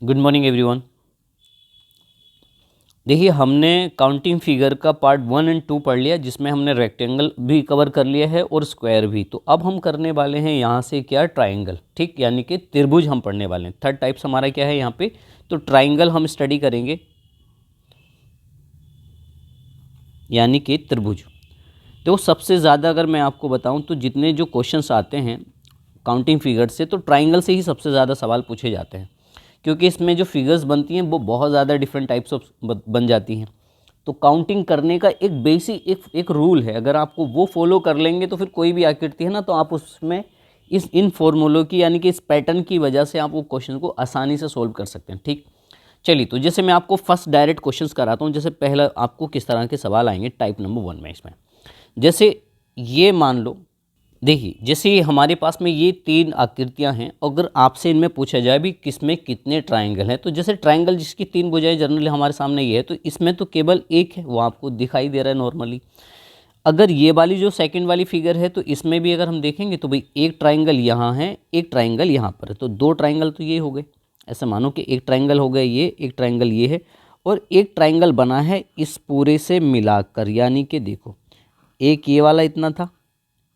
Good morning everyone. देखिए, हमने counting figure का पार्ट 1 एंड 2 पढ़ लिया, जिसमें हमने रेक्टेंगल भी कवर कर लिया है और स्क्वायर भी। तो अब हम करने वाले हैं यहाँ से क्या, ट्राइंगल। ठीक, यानी कि त्रिभुज हम पढ़ने वाले हैं। थर्ड टाइप्स हमारा क्या है यहाँ पे, तो ट्राइंगल हम स्टडी करेंगे, यानी कि त्रिभुज। तो सबसे ज़्यादा अगर मैं आपको बताऊँ तो जितने जो क्वेश्चंस आते हैं काउंटिंग फिगर से, तो ट्राइंगल से ही सबसे ज़्यादा सवाल पूछे जाते हैं, क्योंकि इसमें जो फिगर्स बनती हैं वो बहुत ज़्यादा डिफरेंट टाइप्स ऑफ बन जाती हैं। तो काउंटिंग करने का एक बेसिक एक रूल है, अगर आपको वो फॉलो कर लेंगे तो फिर कोई भी आकृति है ना, तो आप उसमें इन फॉर्मूलों की, यानी कि इस पैटर्न की वजह से आप वो क्वेश्चन को आसानी से सोल्व कर सकते हैं। ठीक, चलिए, तो जैसे मैं आपको फर्स्ट डायरेक्ट क्वेश्चंस कराता हूँ। जैसे पहला आपको किस तरह के सवाल आएंगे टाइप नंबर 1 में। इसमें जैसे ये मान लो, देखिए, जैसे हमारे पास में ये 3 आकृतियां हैं, अगर आपसे इनमें पूछा जाए भी किसमें कितने ट्रायंगल हैं, तो जैसे ट्रायंगल जिसकी 3 भुजाएं जनरली हमारे सामने ये है, तो इसमें तो केवल एक है, वो आपको दिखाई दे रहा है नॉर्मली। अगर ये वाली जो सेकंड वाली फिगर है, तो इसमें भी अगर हम देखेंगे तो भाई एक ट्रायंगल यहाँ है, एक ट्रायंगल यहाँ पर है, तो 2 ट्रायंगल तो ये हो गए। ऐसे मानो कि एक ट्रायंगल हो गया ये, एक ट्रायंगल ये है, और एक ट्रायंगल बना है इस पूरे से मिलाकर। यानी कि देखो, एक ये वाला इतना था,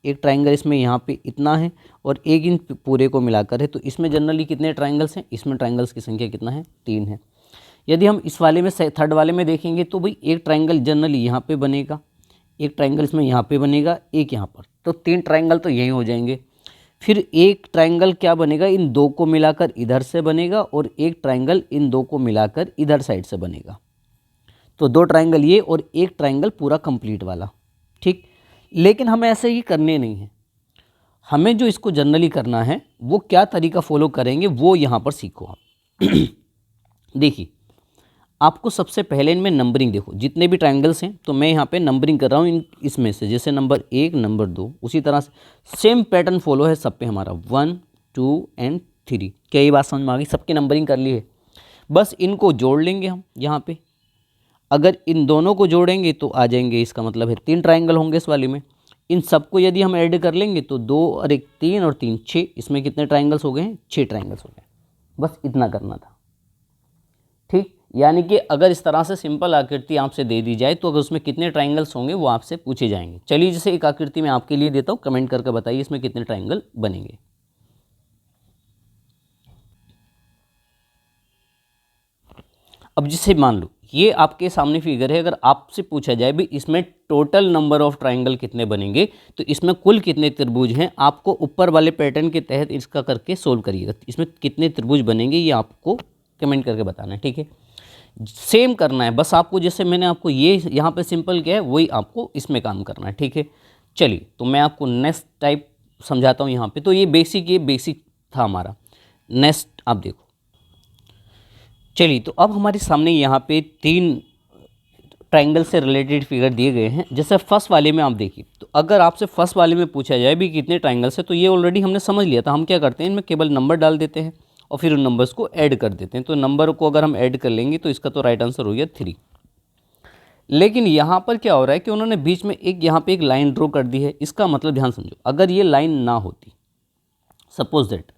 एक ट्रायंगल इसमें यहाँ पे इतना है, और एक इन पूरे को मिलाकर है। तो इसमें जनरली कितने ट्रायंगल्स हैं, इसमें ट्रायंगल्स की संख्या कितना है, 3 है। यदि हम इस वाले में थर्ड वाले में देखेंगे तो भाई एक ट्रायंगल जनरली यहाँ पे बनेगा, एक ट्रायंगल इसमें यहाँ पे बनेगा, एक यहाँ पर, तो 3 ट्रायंगल तो यही हो जाएंगे। फिर एक ट्रायंगल क्या बनेगा, इन 2 को मिलाकर इधर से बनेगा, और एक ट्रायंगल इन 2 को मिलाकर इधर साइड से बनेगा। तो 2 ट्रायंगल ये और एक ट्रायंगल पूरा कंप्लीट वाला। ठीक, लेकिन हमें ऐसे ही करने नहीं है, हमें जो इसको जनरली करना है वो क्या तरीका फॉलो करेंगे वो यहाँ पर सीखो आप। देखिए, आपको सबसे पहले इनमें नंबरिंग देखो, जितने भी ट्रायंगल्स हैं, तो मैं यहाँ पे नंबरिंग कर रहा हूँ इसमें से, जैसे नंबर 1, नंबर 2, उसी तरह से सेम पैटर्न फॉलो है सब पे हमारा, 1, 2 एंड 3। क्या ये बात समझ में आ गई? सबकी नंबरिंग कर ली है, बस इनको जोड़ लेंगे हम यहाँ पे। अगर इन दोनों को जोड़ेंगे तो आ जाएंगे, इसका मतलब है 3 ट्रायंगल होंगे इस वाले में। इन सबको यदि हम ऐड कर लेंगे तो 2 और 1 3 और 3 6, इसमें कितने ट्रायंगल्स हो गए हैं, 6 ट्रायंगल्स हो गए। बस इतना करना था। ठीक, यानी कि अगर इस तरह से सिंपल आकृति आपसे दे दी जाए, तो अगर उसमें कितने ट्रायंगल्स होंगे वो आपसे पूछे जाएंगे। चलिए, जैसे एक आकृति मैं आपके लिए देता हूँ, कमेंट करके बताइए इसमें कितने ट्रायंगल बनेंगे। अब जैसे मान लो ये आपके सामने फिगर है, अगर आपसे पूछा जाए भी इसमें टोटल नंबर ऑफ ट्रायंगल कितने बनेंगे, तो इसमें कुल कितने त्रिभुज हैं, आपको ऊपर वाले पैटर्न के तहत इसका करके सोल्व करिएगा। इसमें कितने त्रिभुज बनेंगे ये आपको कमेंट करके बताना है। ठीक है, सेम करना है, बस आपको जैसे मैंने आपको ये यहाँ पे सिंपल किया है, वही आपको इसमें काम करना है। ठीक है, चलिए, तो मैं आपको नेक्स्ट टाइप समझाता हूँ यहाँ पे। तो ये बेसिक था हमारा। नेक्स्ट आप देखो, चलिए, तो अब हमारे सामने यहाँ पे 3 ट्रायंगल से रिलेटेड फिगर दिए गए हैं। जैसे फर्स्ट वाले में आप देखिए, तो अगर आपसे फर्स्ट वाले में पूछा जाए भी कितने ट्रायंगल्स है, तो ये ऑलरेडी हमने समझ लिया था। हम क्या करते हैं, इनमें केवल नंबर डाल देते हैं और फिर उन नंबर्स को ऐड कर देते हैं। तो नंबर को अगर हम ऐड कर लेंगे तो इसका तो राइट आंसर हो गया 3। लेकिन यहाँ पर क्या हो रहा है कि उन्होंने बीच में यहाँ पे एक लाइन ड्रॉ कर दी है। इसका मतलब ध्यान समझो, अगर ये लाइन ना होती, सपोज दैट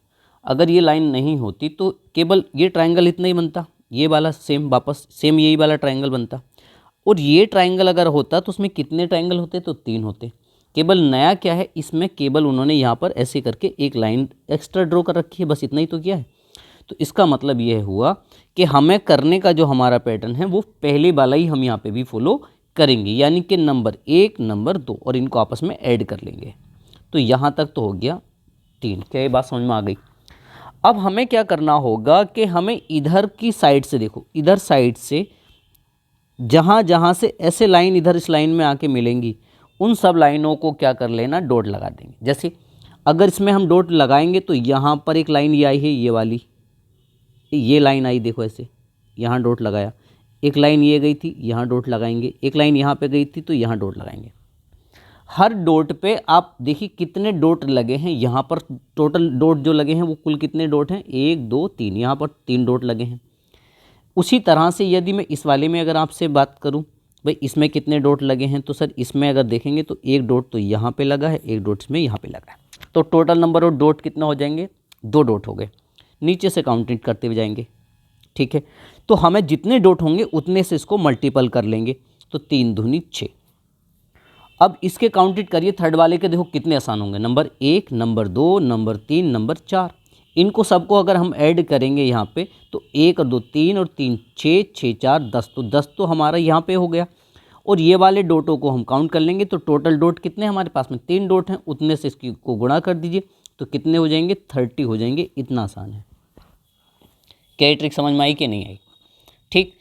अगर ये लाइन नहीं होती, तो केवल ये ट्रायंगल इतना ही बनता, ये वाला सेम वापस सेम यही वाला ट्रायंगल बनता। और ये ट्रायंगल अगर होता तो उसमें कितने ट्रायंगल होते, तो 3 होते। केवल नया क्या है, इसमें केवल उन्होंने यहाँ पर ऐसे करके एक लाइन एक्स्ट्रा ड्रॉ कर रखी है, बस इतना ही तो किया है। तो इसका मतलब यह हुआ कि हमें करने का जो हमारा पैटर्न है वो पहले वाला ही हम यहाँ पे भी फॉलो करेंगे, यानी कि नंबर 1, नंबर 2 और इनको आपस में ऐड कर लेंगे। तो यहाँ तक तो हो गया 3। क्या ये बात समझ में आ गई? अब हमें क्या करना होगा कि हमें इधर की साइड से, देखो इधर साइड से जहाँ जहाँ से ऐसे लाइन इधर इस लाइन में आके मिलेंगी, उन सब लाइनों को क्या कर लेना, डॉट लगा देंगे। जैसे अगर इसमें हम डॉट लगाएंगे तो यहाँ पर एक लाइन ये आई है, ये वाली ये लाइन आई, देखो ऐसे यहाँ डॉट लगाया। एक लाइन ये गई थी, यहाँ डॉट लगाएंगे। एक लाइन यहाँ पे गई थी तो यहाँ डॉट लगाएंगे। हर डॉट पे आप देखिए कितने डॉट लगे हैं। यहाँ पर टोटल डॉट जो लगे हैं वो कुल कितने डॉट हैं, 1 2 3, यहाँ पर 3 डॉट लगे हैं। उसी तरह से यदि मैं इस वाले में अगर आपसे बात करूं, भाई इसमें कितने डॉट लगे हैं, तो सर इसमें अगर देखेंगे तो 1 डॉट तो यहाँ पे लगा है, 1 डॉट इसमें यहाँ पे लगा है। तो टोटल नंबर ऑफ डॉट कितना हो जाएंगे, 2 डॉट हो गए। नीचे से काउंटिंग करते हुए जाएंगे, ठीक है। तो हमें जितने डॉट होंगे उतने से इसको मल्टीपल कर लेंगे, तो 3 दूनी 6। अब इसके काउंटेड करिए थर्ड वाले के, देखो कितने आसान होंगे, नंबर 1, नंबर 2, नंबर 3, नंबर 4। इनको सबको अगर हम ऐड करेंगे यहाँ पे तो 1 और 2 3 और 3 6, 6 4 10, तो 10 तो हमारा यहाँ पे हो गया। और ये वाले डॉटों को हम काउंट कर लेंगे, तो टोटल डॉट कितने हमारे पास में 3 डॉट हैं, उतने से इसकी को गुणा कर दीजिए, तो कितने हो जाएंगे 30 हो जाएंगे। इतना आसान है। क्या ये ट्रिक समझ में आई कि नहीं आई? ठीक।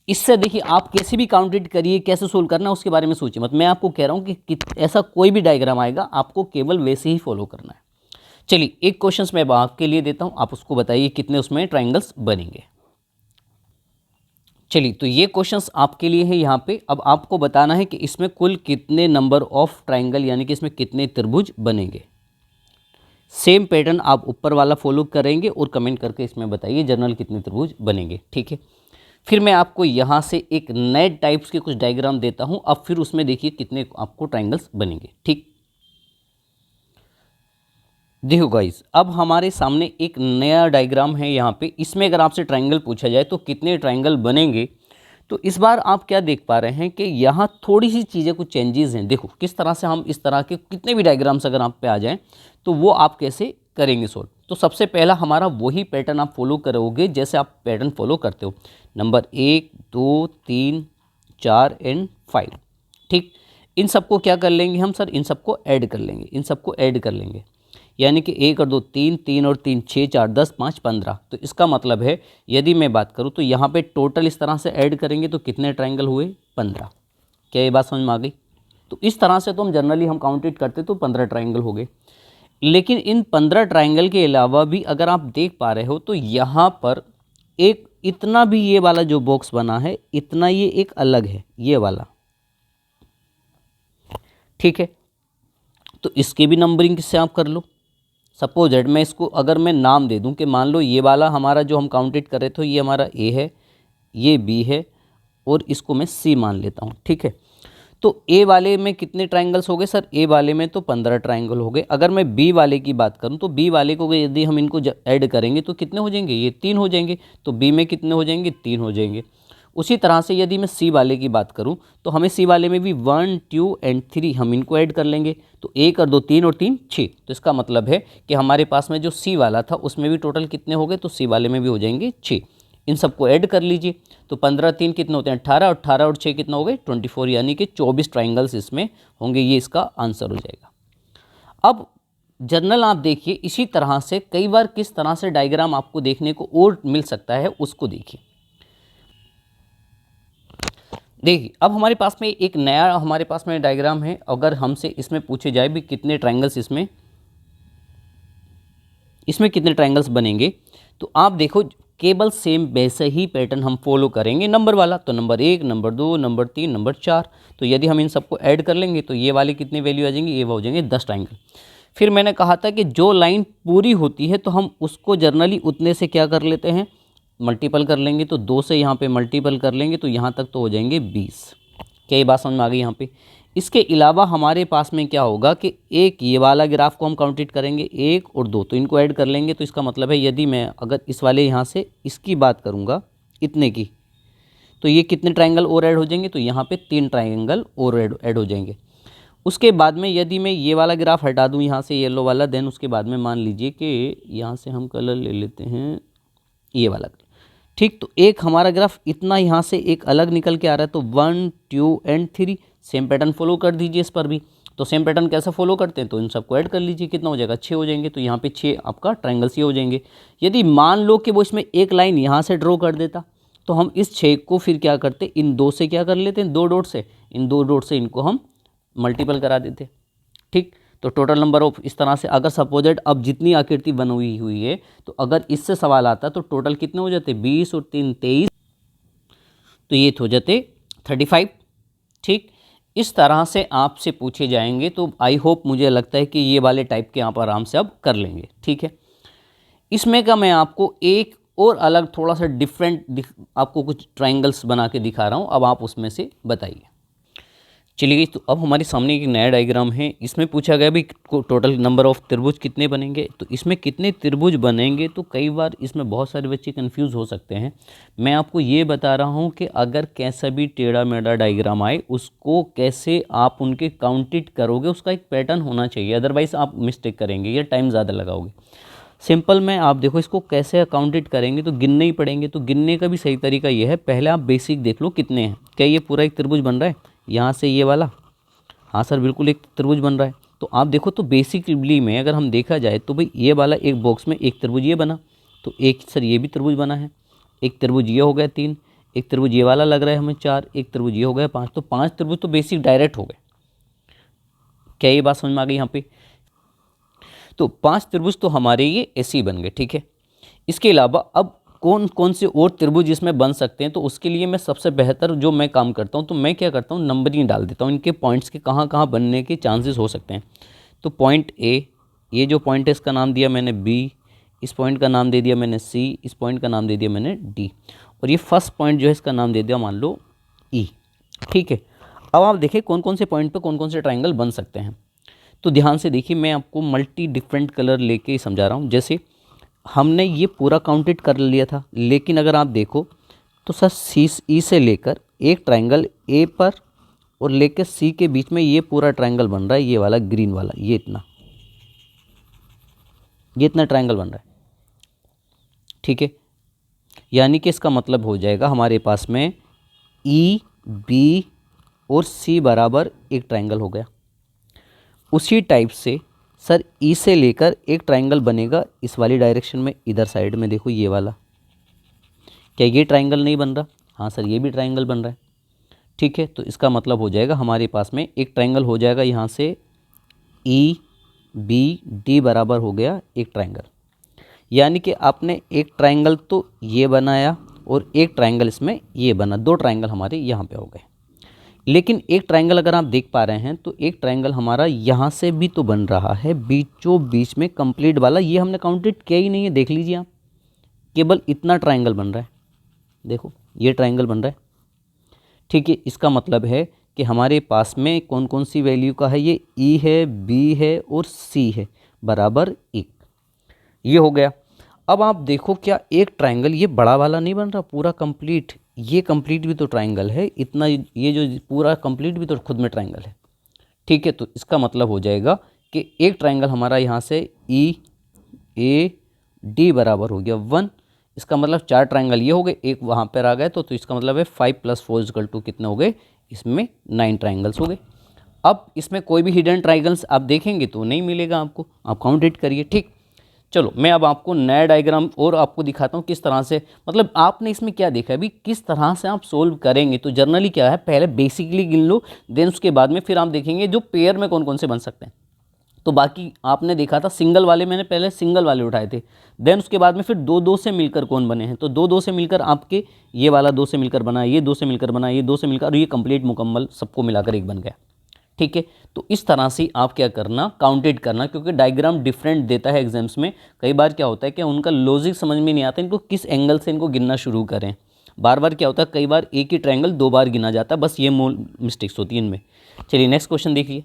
इससे देखिए आप कैसे भी काउंटेड करिए, कैसे सोल्व करना है उसके बारे में सोचिए मत। मैं आपको कह रहा हूँ कि ऐसा कोई भी डायग्राम आएगा आपको केवल वैसे ही फॉलो करना है। चलिए एक क्वेश्चन मैं आपके लिए देता हूँ, आप उसको बताइए कितने उसमें ट्राइंगल्स बनेंगे। चलिए तो ये क्वेश्चंस आपके लिए है यहाँ पे। अब आपको बताना है कि इसमें कुल कितने नंबर ऑफ ट्राइंगल यानी कि इसमें कितने त्रिभुज बनेंगे। सेम पैटर्न आप ऊपर वाला फॉलो करेंगे और कमेंट करके इसमें बताइए जनरल कितने त्रिभुज बनेंगे। ठीक है। फिर मैं आपको यहाँ से एक नए टाइप्स के कुछ डायग्राम देता हूँ, अब फिर उसमें देखिए कितने आपको ट्राइंगल्स बनेंगे। ठीक। देखो गाइस, अब हमारे सामने एक नया डायग्राम है यहाँ पे। इसमें अगर आपसे ट्राइंगल पूछा जाए तो कितने ट्राइंगल बनेंगे, तो इस बार आप क्या देख पा रहे हैं कि यहाँ थोड़ी सी चीज़ें कुछ चेंजेस हैं। देखो किस तरह से हम इस तरह के कितने भी डायग्राम्स अगर आप पे आ जाएं तो वो आप कैसे करेंगे सोल्व। तो सबसे पहला हमारा वही पैटर्न आप फॉलो करोगे जैसे आप पैटर्न फॉलो करते हो, नंबर 1 2 3 4 एंड 5। ठीक। इन सबको क्या कर लेंगे हम सर, इन सबको ऐड कर लेंगे, इन सबको ऐड कर लेंगे, यानी कि 1 और 2 3, 3 और 3 6, 4 10, 5 15। तो इसका मतलब है यदि मैं बात करूँ तो यहाँ पे टोटल इस तरह से ऐड करेंगे तो कितने ट्राइंगल हुए 15। क्या ये बात समझ में आ गई? तो इस तरह से तो हम जनरली हम काउंटेड करते तो 15 ट्राइंगल हो गए। लेकिन इन 15 ट्राइंगल के अलावा भी अगर आप देख पा रहे हो तो यहाँ पर एक इतना भी ये वाला जो बॉक्स बना है इतना ये एक अलग है, ये वाला। ठीक है। तो इसके भी नंबरिंग किससे आप कर लो। सपोज दैट मैं इसको अगर मैं नाम दे दूं कि मान लो ये वाला हमारा जो हम काउंटेड कर रहे थे ये हमारा ए है, ये बी है और इसको मैं सी मान लेता हूँ। ठीक है। तो ए वाले में कितने ट्राइंगल्स हो गए सर, ए वाले में तो 15 ट्राइंगल हो गए। अगर मैं बी वाले की बात करूँ तो बी वाले को यदि हम इनको ऐड करेंगे तो कितने हो जाएंगे, ये 3 हो जाएंगे। तो बी में कितने हो जाएंगे, 3 हो जाएंगे। उसी तरह से यदि मैं सी वाले की बात करूं तो हमें सी वाले में भी 1 2 एंड 3 हम इनको ऐड कर लेंगे, तो 1 और 2 3 और 3 6। तो इसका मतलब है कि हमारे पास में जो सी वाला था उसमें भी टोटल कितने हो गए, तो सी वाले में भी हो जाएंगे 6। इन सबको ऐड कर लीजिए तो 15 3 कितने होते हैं 18, 18 और 6 कितना हो गए 24, यानी कि 24 ट्राइंगल्स इसमें होंगे। ये इसका आंसर हो जाएगा। अब जनरल आप देखिए इसी तरह से कई बार किस तरह से डायग्राम आपको देखने को और मिल सकता है उसको देखिए। देखिए अब हमारे पास में एक नया हमारे पास में डायग्राम है। अगर हमसे इसमें पूछे जाए भी कितने ट्रायंगल्स इसमें कितने ट्रायंगल्स बनेंगे, तो आप देखो केवल सेम वैसे ही पैटर्न हम फॉलो करेंगे नंबर वाला। तो नंबर 1, नंबर 2, नंबर 3, नंबर 4। तो यदि हम इन सबको ऐड कर लेंगे तो ये वाले कितने वैल्यू आ जाएंगे, ये हो जाएंगे 10 ट्रायंगल। फिर मैंने कहा था कि जो लाइन पूरी होती है तो हम उसको जनरली उतने से क्या कर लेते हैं, मल्टीपल कर लेंगे। तो 2 से यहाँ पे मल्टीपल कर लेंगे तो यहाँ तक तो हो जाएंगे 20। क्या ये बात समझ में आ गई यहाँ पे? इसके अलावा हमारे पास में क्या होगा कि एक ये वाला ग्राफ को हम काउंटेड करेंगे 1 और 2, तो इनको ऐड कर लेंगे। तो इसका मतलब है यदि मैं अगर इस वाले यहाँ से इसकी बात करूँगा इतने की, तो ये कितने ट्राइंगल और ऐड हो जाएंगे, तो यहाँ पे 3 ट्राइंगल और ऐड हो जाएंगे। उसके बाद में यदि मैं ये वाला ग्राफ हटा दूँ यहाँ से येलो वाला, देन उसके बाद में मान लीजिए कि यहाँ से हम कलर ले लेते हैं ये वाला। ठीक। तो एक हमारा ग्राफ इतना यहाँ से एक अलग निकल के आ रहा है, तो 1 2 एंड 3 सेम पैटर्न फॉलो कर दीजिए इस पर भी। तो सेम पैटर्न कैसे फॉलो करते हैं, तो इन सबको ऐड कर लीजिए, कितना हो जाएगा 6 हो जाएंगे। तो यहाँ पे 6 आपका ट्रायंगल्स ये हो जाएंगे। यदि मान लो कि वो इसमें एक लाइन यहाँ से ड्रॉ कर देता तो हम इस 6 को फिर क्या करते, इन 2 से क्या कर लेते हैं, 2 डॉट से, इन 2 डॉट से इनको हम मल्टीपल करा देते। ठीक। तो टोटल नंबर ऑफ इस तरह से अगर सपोजेड अब जितनी आकृति बनी हुई है तो अगर इससे सवाल आता तो टोटल कितने हो जाते 20 और 3 23, तो ये हो जाते 35। ठीक। इस तरह से आपसे पूछे जाएंगे तो आई होप मुझे लगता है कि ये वाले टाइप के आप आराम से अब कर लेंगे। ठीक है। इसमें का मैं आपको एक और अलग थोड़ा सा डिफरेंट आपको कुछ ट्राइंगल्स बना के दिखा रहा हूँ, अब आप उसमें से बताइए। चलिए, तो अब हमारे सामने एक नया डायग्राम है। इसमें पूछा गया भी टोटल नंबर ऑफ त्रिभुज कितने बनेंगे। तो इसमें कितने त्रिभुज बनेंगे, तो कई बार इसमें बहुत सारे बच्चे कंफ्यूज हो सकते हैं। मैं आपको ये बता रहा हूँ कि अगर कैसा भी टेढ़ा मेढ़ा डायग्राम आए उसको कैसे आप उनके काउंटेड करोगे, उसका एक पैटर्न होना चाहिए, अदरवाइज़ आप मिस्टेक करेंगे या टाइम ज़्यादा लगाओगे। सिंपल में आप देखो इसको कैसे अकाउंटेड करेंगे, तो गिनने ही पड़ेंगे। तो गिनने का भी सही तरीका ये है, पहले आप बेसिक देख लो कितने हैं। क्या ये पूरा एक त्रिभुज बन रहा है यहाँ से ये वाला? हाँ सर, बिल्कुल एक त्रिभुज बन रहा है। तो आप देखो, तो बेसिकली में अगर हम देखा जाए तो भाई ये वाला एक बॉक्स में एक त्रिभुज ये बना, तो एक सर ये भी त्रिभुज बना है, एक त्रिभुज ये हो गया 3, एक त्रिभुज ये वाला लग रहा है हमें 4, एक त्रिभुज ये हो गया 5। तो 5 त्रिभुज तो बेसिक डायरेक्ट हो गए। क्या ये बात समझ में आ गई यहाँ पे? तो 5 त्रिभुज तो हमारे ये ऐसे ही बन गए, ठीक है। इसके अलावा अब कौन कौन से और त्रिभुज इसमें बन सकते हैं, तो उसके लिए मैं सबसे बेहतर जो मैं काम करता हूँ, तो मैं क्या करता हूँ, नंबरिंग डाल देता हूँ इनके पॉइंट्स के कहाँ कहाँ बनने के चांसेस हो सकते हैं। तो पॉइंट ए, ये जो पॉइंट है इसका नाम दिया मैंने बी, इस पॉइंट का नाम दे दिया मैंने सी, इस पॉइंट का नाम दे दिया मैंने डी, और ये फर्स्ट पॉइंट जो है इसका नाम दे दिया मान लो ई, ठीक है। अब आप देखिए कौन कौन से पॉइंट पर कौन कौन से ट्राइंगल बन सकते हैं। तो ध्यान से देखिए, मैं आपको मल्टी डिफरेंट कलर लेके समझा रहा हूँ। जैसे हमने ये पूरा काउंटेड कर लिया था, लेकिन अगर आप देखो तो सर सी ई से लेकर एक ट्रायंगल ए पर और लेकर सी के बीच में ये पूरा ट्रायंगल बन रहा है, ये वाला ग्रीन वाला, ये इतना ट्रायंगल बन रहा है, ठीक है। यानी कि इसका मतलब हो जाएगा हमारे पास में ई बी और सी बराबर एक ट्रायंगल हो गया। उसी टाइप से सर ई से लेकर एक ट्रायंगल बनेगा इस वाली डायरेक्शन में, इधर साइड में देखो ये वाला। क्या ये ट्रायंगल नहीं बन रहा? हाँ सर, ये भी ट्रायंगल बन रहा है, ठीक है। तो इसका मतलब हो जाएगा हमारे पास में एक ट्रायंगल हो जाएगा यहाँ से ई बी डी बराबर हो गया एक ट्रायंगल। यानी कि आपने एक ट्रायंगल तो ये बनाया और एक ट्रायंगल इसमें ये बना, दो ट्रायंगल हमारे यहाँ पे हो गए। लेकिन एक ट्रायंगल अगर आप देख पा रहे हैं तो एक ट्रायंगल हमारा यहाँ से भी तो बन रहा है, बीचों बीच में कंप्लीट वाला, ये हमने काउंटेड किया ही नहीं है। देख लीजिए आप, केवल इतना ट्रायंगल बन रहा है, देखो ये ट्रायंगल बन रहा है, ठीक है। इसका मतलब है कि हमारे पास में कौन कौन सी वैल्यू का है, ये ई है, बी है और सी है बराबर 1, ये हो गया। अब आप देखो, क्या एक ट्रायंगल ये बड़ा वाला नहीं बन रहा पूरा कंप्लीट? ये कंप्लीट भी तो ट्रायंगल है, इतना ये जो पूरा कंप्लीट भी तो खुद में ट्रायंगल है, ठीक है। तो इसका मतलब हो जाएगा कि एक ट्रायंगल हमारा यहाँ से ई ए डी बराबर हो गया 1। इसका मतलब 4 ट्रायंगल ये हो गए, एक वहाँ पर आ गए, तो इसका मतलब है 5 + 4 = कितने हो गए, इसमें 9 ट्रायंगल्स हो गए। अब इसमें कोई भी हिडन ट्रायंगल्स आप देखेंगे तो नहीं मिलेगा आपको, आप काउंटेड करिए, ठीक। चलो मैं अब आपको नया डायग्राम और आपको दिखाता हूँ किस तरह से, मतलब आपने इसमें क्या देखा अभी, किस तरह से आप सोल्व करेंगे। तो जर्नली क्या है, पहले बेसिकली गिन लो, देन उसके बाद में फिर आप देखेंगे जो पेयर में कौन कौन से बन सकते हैं। तो बाकी आपने देखा था सिंगल वाले, मैंने पहले सिंगल वाले उठाए थे, देन उसके बाद में फिर 2-2 से मिलकर कौन बने हैं। तो 2-2 से मिलकर आपके ये वाला 2 से मिलकर बना, ये 2 से मिलकर बना, ये 2 से मिलकर, और ये कंप्लीट मुकम्मल सबको मिलाकर एक बन गया, ठीक है। तो इस तरह से आप क्या करना, काउंटेड करना, क्योंकि डायग्राम डिफरेंट देता है एग्जाम्स में। कई बार क्या होता है कि उनका लॉजिक समझ में नहीं आता, इनको किस एंगल से इनको गिनना शुरू करें। बार बार क्या होता है, कई बार एक ही ट्रायंगल 2 बार गिना जाता है, बस ये मिस्टेक्स होती है इनमें। चलिए नेक्स्ट क्वेश्चन देखिए।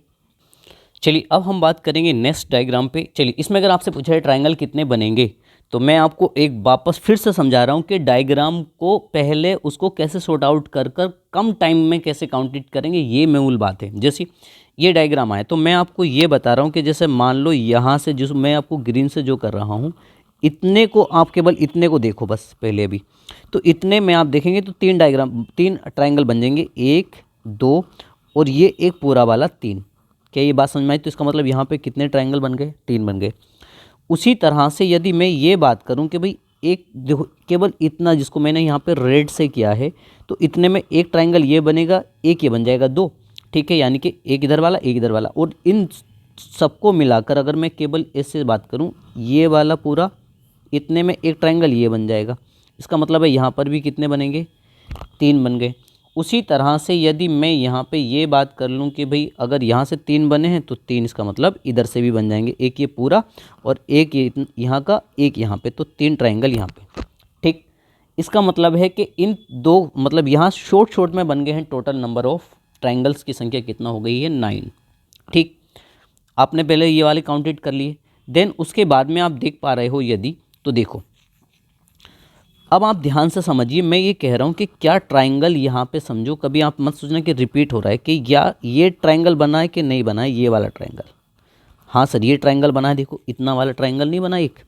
चलिए अब हम बात करेंगे नेक्स्ट डायग्राम पे। चलिए इसमें अगर आपसे पूछा है ट्रायंगल कितने बनेंगे, तो मैं आपको एक वापस फिर से समझा रहा हूँ कि डायग्राम को पहले उसको कैसे सॉर्ट आउट कर कर कम टाइम में कैसे काउंटेड करेंगे, ये मूल बात है। जैसे ये डायग्राम आए तो मैं आपको ये बता रहा हूँ कि जैसे मान लो यहाँ से जिस मैं आपको ग्रीन से जो कर रहा हूँ, इतने को आप केवल इतने को देखो बस पहले अभी। तो इतने में आप देखेंगे तो 3 ट्रायंगल बन जाएंगे, 1 2 और ये एक पूरा वाला 3। क्या ये बात समझ में आई? तो इसका मतलब यहाँ पे कितने ट्रायंगल बन गए, 3 बन गए। उसी तरह से यदि मैं ये बात करूं कि भाई एक देखो केवल इतना जिसको मैंने यहाँ पे रेड से किया है, तो इतने में एक ट्रायंगल ये बनेगा, एक ये बन जाएगा 2, ठीक है। यानी कि एक इधर वाला एक इधर वाला, और इन सबको मिलाकर अगर मैं केवल इससे बात करूं, ये वाला पूरा इतने में एक ट्रायंगल ये बन जाएगा। इसका मतलब है यहाँ पर भी कितने बनेंगे, 3 बन गए। उसी तरह से यदि मैं यहाँ पे ये बात कर लूँ कि भाई अगर यहाँ से 3 बने हैं तो 3, इसका मतलब इधर से भी बन जाएंगे, एक ये पूरा और एक ये यहाँ का, एक यहाँ पे, तो 3 ट्रायंगल यहाँ पे, ठीक। इसका मतलब है कि इन दो मतलब यहाँ शॉर्ट में बन गए हैं टोटल नंबर ऑफ ट्राइंगल्स की संख्या कितना हो गई है 9। ठीक, आपने पहले ये वाले काउंटेड कर लिए। देन उसके बाद में आप देख पा रहे हो यदि, तो देखो अब आप ध्यान से समझिए, मैं ये कह रहा हूँ कि क्या ट्राइंगल यहाँ पे समझो, कभी आप मत सोचना कि रिपीट हो रहा है कि या ये ट्राइंगल बना है कि नहीं बना है, ये वाला ट्राइंगल। हाँ सर ये ट्राइंगल बना है, देखो इतना वाला ट्राइंगल नहीं बना एक।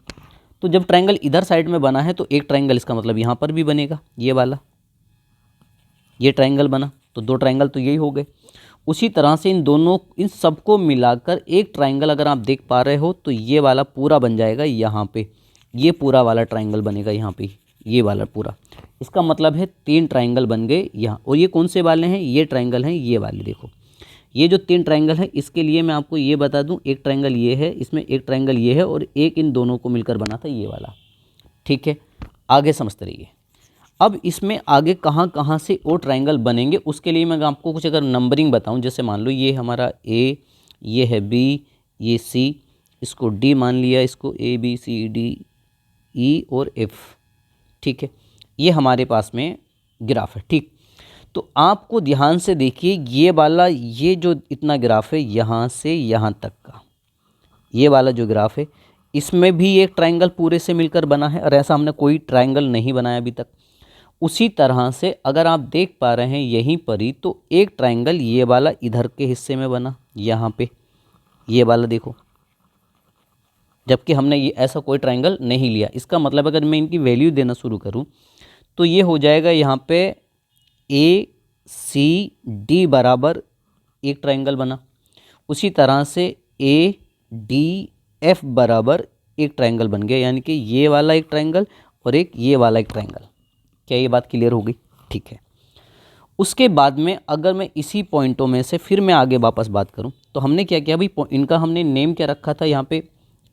तो जब ट्राइंगल इधर साइड में बना है तो एक ट्राइंगल इसका मतलब यहाँ पर भी बनेगा, ये वाला, ये ट्राइंगल बना तो 2 ट्राइंगल तो यही हो गए। उसी तरह से इन दोनों, इन सबको मिलाकर एक ट्राइंगल अगर आप देख पा रहे हो तो ये वाला पूरा बन जाएगा यहाँ पे, ये पूरा वाला ट्राइंगल बनेगा यहाँ पे, ये वाला पूरा। इसका मतलब है 3 ट्राइंगल बन गए यहाँ। और ये कौन से वाले हैं, ये ट्राइंगल हैं ये वाले। देखो ये जो 3 ट्राइंगल हैं, इसके लिए मैं आपको ये बता दूं, एक ट्राइंगल ये है, इसमें एक ट्राइंगल ये है और एक इन दोनों को मिलकर बना था ये वाला। ठीक है, आगे समझते रहिए। अब इसमें आगे कहाँ कहाँ से और ट्राइंगल बनेंगे, उसके लिए मैं आपको कुछ अगर नंबरिंग बताऊं, जैसे मान लो ये हमारा ए, ये है बी, ये सी, इसको डी मान लिया, इसको A B C D E और एफ। ठीक है, ये हमारे पास में ग्राफ है। ठीक, तो आपको ध्यान से देखिए, ये वाला, ये जो इतना ग्राफ है यहाँ से यहाँ तक का, ये वाला जो ग्राफ है, इसमें भी एक ट्राइंगल पूरे से मिलकर बना है और ऐसा हमने कोई ट्राइंगल नहीं बनाया अभी तक। उसी तरह से अगर आप देख पा रहे हैं यहीं पर ही, तो एक ट्राइंगल ये वाला इधर के हिस्से में बना, यहाँ पे ये वाला देखो, जबकि हमने ये ऐसा कोई ट्राइंगल नहीं लिया। इसका मतलब अगर मैं इनकी वैल्यू देना शुरू करूँ तो ये हो जाएगा यहाँ पे ए सी डी बराबर एक ट्राइंगल बना। उसी तरह से ए डी एफ बराबर एक ट्राइंगल बन गया, यानी कि ये वाला एक ट्राइंगल और एक ये वाला एक ट्राइंगल। क्या ये बात क्लियर हो गई? ठीक है। उसके बाद में अगर मैं इसी पॉइंटों में से फिर मैं आगे वापस बात करूं तो हमने क्या किया भाई, इनका हमने नेम क्या रखा था यहाँ पे,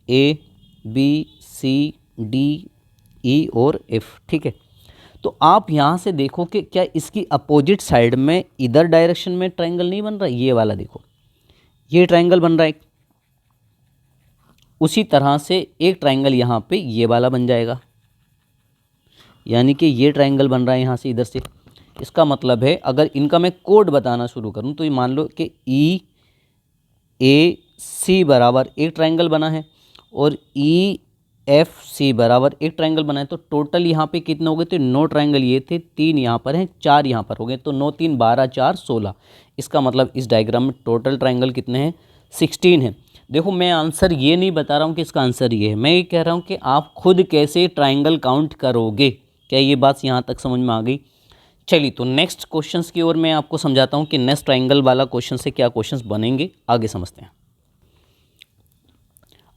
A B C D E और एफ। ठीक है, तो आप यहाँ से देखो कि क्या इसकी अपोजिट साइड में इधर डायरेक्शन में ट्राइंगल नहीं बन रहा, ये वाला देखो, ये ट्राइंगल बन रहा है। उसी तरह से एक ट्राइंगल यहाँ पे ये वाला बन जाएगा, यानी कि ये ट्राइंगल बन रहा है यहाँ से इधर से। इसका मतलब है अगर इनका मैं कोड बताना शुरू करूँ तो ये मान लो कि ई ए सी बराबर एक ट्राइंगल बना है और ई एफ सी बराबर एक ट्राइंगल बना है, तो टोटल यहाँ पे कितने हो गए थे, 9 ट्राइंगल ये थे, 3 यहाँ पर हैं, 4 यहाँ पर हो गए, तो 9 3 12 4 16। इसका मतलब इस डायग्राम में टोटल ट्राइंगल कितने हैं, 16 हैं। देखो मैं आंसर ये नहीं बता रहा हूँ कि इसका आंसर ये है, मैं ये कह रहा हूँ कि आप खुद कैसे ट्राइंगल काउंट करोगे। क्या ये बात यहाँ तक समझ में आ गई? चलिए तो नेक्स्ट क्वेश्चंस की ओर मैं आपको समझाता हूँ कि नेक्स्ट ट्राइंगल वाला क्वेश्चन से क्या क्वेश्चंस बनेंगे, आगे समझते हैं।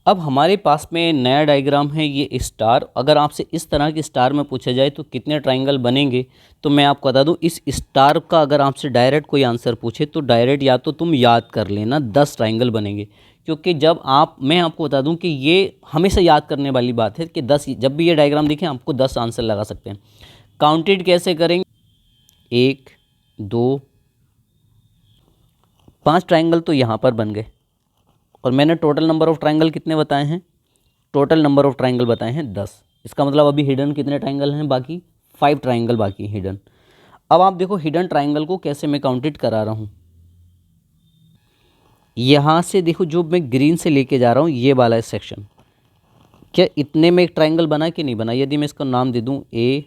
अब हमारे पास में नया डायग्राम है ये स्टार। अगर आपसे इस तरह के स्टार में पूछा जाए तो कितने ट्राइंगल बनेंगे, तो मैं आपको बता दूं, इस स्टार का अगर आपसे डायरेक्ट कोई आंसर पूछे तो डायरेक्ट या तो तुम याद कर लेना 10 ट्राइंगल बनेंगे, क्योंकि जब आप, मैं आपको बता दूं कि ये हमेशा याद करने वाली बात है कि 10, जब भी ये डायग्राम देखें आपको 10 आंसर लगा सकते हैं। काउंटेड कैसे करेंगे, 1 2 5 ट्राइंगल तो यहाँ पर बन गए, और मैंने टोटल नंबर ऑफ ट्राइंगल कितने बताए हैं, टोटल नंबर ऑफ ट्राइंगल बताए हैं 10। इसका मतलब अभी हिडन कितने ट्राइंगल हैं बाकी, 5 ट्राइंगल बाकी हिडन। अब आप देखो हिडन ट्राइंगल को कैसे मैं काउंटेड करा रहा हूँ। यहाँ से देखो जो मैं ग्रीन से लेके जा रहा हूँ ये वाला सेक्शन, क्या इतने में एक ट्राइंगल बना कि नहीं बना। यदि मैं इसका नाम दे दूँ ए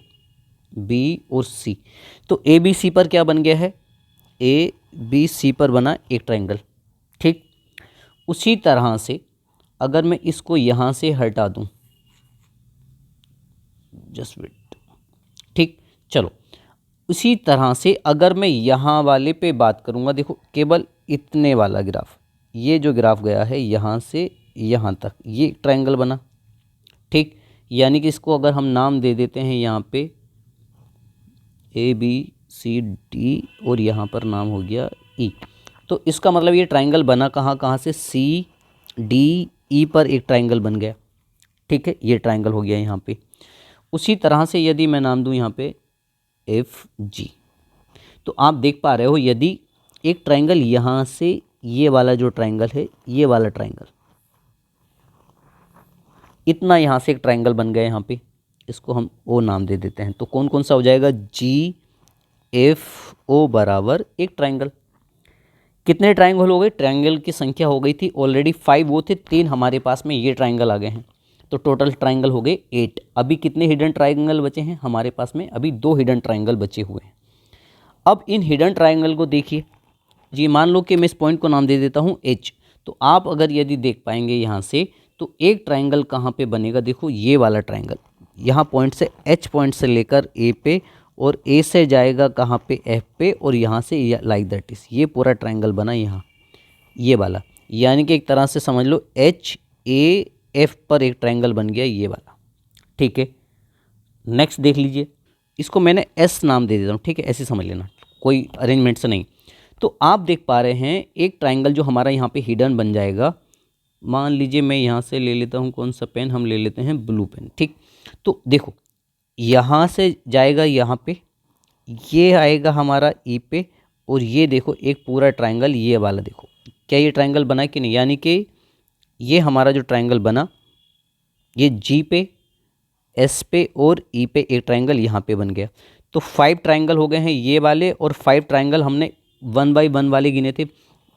बी और सी, तो ए बी सी पर क्या बन गया है, ए बी सी पर बना एक ट्राइंगल। ठीक, उसी तरह से अगर मैं इसको यहाँ से हटा दूँ, जस्ट वेट, ठीक, चलो उसी तरह से अगर मैं यहाँ वाले पे बात करूँगा, देखो केवल इतने वाला ग्राफ, ये जो ग्राफ गया है यहाँ से यहाँ तक, ये ट्रायंगल बना। ठीक, यानी कि इसको अगर हम नाम दे देते हैं यहाँ पे ए बी सी डी और यहाँ पर नाम हो गया ई, तो इसका मतलब ये ट्रायंगल बना कहाँ कहाँ से, सी डी ई पर एक ट्रायंगल बन गया। ठीक है, ये ट्रायंगल हो गया यहाँ पे। उसी तरह से यदि मैं नाम दूँ यहाँ पे एफ जी, तो आप देख पा रहे हो यदि एक ट्रायंगल यहाँ से, ये वाला जो ट्रायंगल है, ये वाला ट्रायंगल, इतना यहाँ से एक ट्रायंगल बन गया यहाँ पे, इसको हम ओ नाम दे देते हैं। तो कौन कौन सा हो जाएगा, जी एफ ओ बराबर एक ट्रायंगल। कितने ट्राइंगल हो गए, ट्राइंगल की संख्या हो गई थी ऑलरेडी 5, वो थे 3 हमारे पास में ये ट्राइंगल आ गए हैं, तो टोटल ट्राइंगल हो गए 8। अभी कितने हिडन ट्राइंगल बचे हैं हमारे पास में, अभी 2 हिडन ट्राइंगल बचे हुए हैं। अब इन हिडन ट्राइंगल को देखिए जी, मान लो कि मैं इस पॉइंट को नाम दे देता हूँ एच। तो आप अगर यदि देख पाएंगे यहाँ से, तो एक ट्राइंगल कहाँ पे बनेगा, देखो ये वाला ट्राइंगल यहाँ पॉइंट से एच पॉइंट से लेकर ए पे, और ए से जाएगा कहाँ पे, एफ पे, और यहाँ से लाइक दैट इज ये पूरा ट्राइंगल बना यहाँ ये वाला। यानी कि एक तरह से समझ लो एच ए एफ पर एक ट्राइंगल बन गया ये वाला, ठीक है। नेक्स्ट देख लीजिए, इसको मैंने एस नाम दे देता हूँ, ठीक है, ऐसे समझ लेना, कोई अरेंजमेंट से नहीं। तो आप देख पा रहे हैं एक ट्राइंगल जो हमारा यहाँ पे हिडन बन जाएगा। मान लीजिए मैं यहाँ से ले लेता हूँ कौन सा पेन, हम ले लेते हैं ब्लू पेन, ठीक। तो देखो यहाँ से जाएगा यहाँ पे, ये आएगा हमारा ई पे, और ये देखो एक पूरा ट्राइंगल ये वाला, देखो क्या ये ट्राइंगल बना कि नहीं, यानी कि ये हमारा जो ट्राइंगल बना ये जी पे, एस पे और ई पे एक ट्राइंगल यहाँ पे बन गया। तो 5 ट्राइंगल हो गए हैं ये वाले, और 5 ट्राइंगल हमने 1 बाई 1 वाले गिने थे,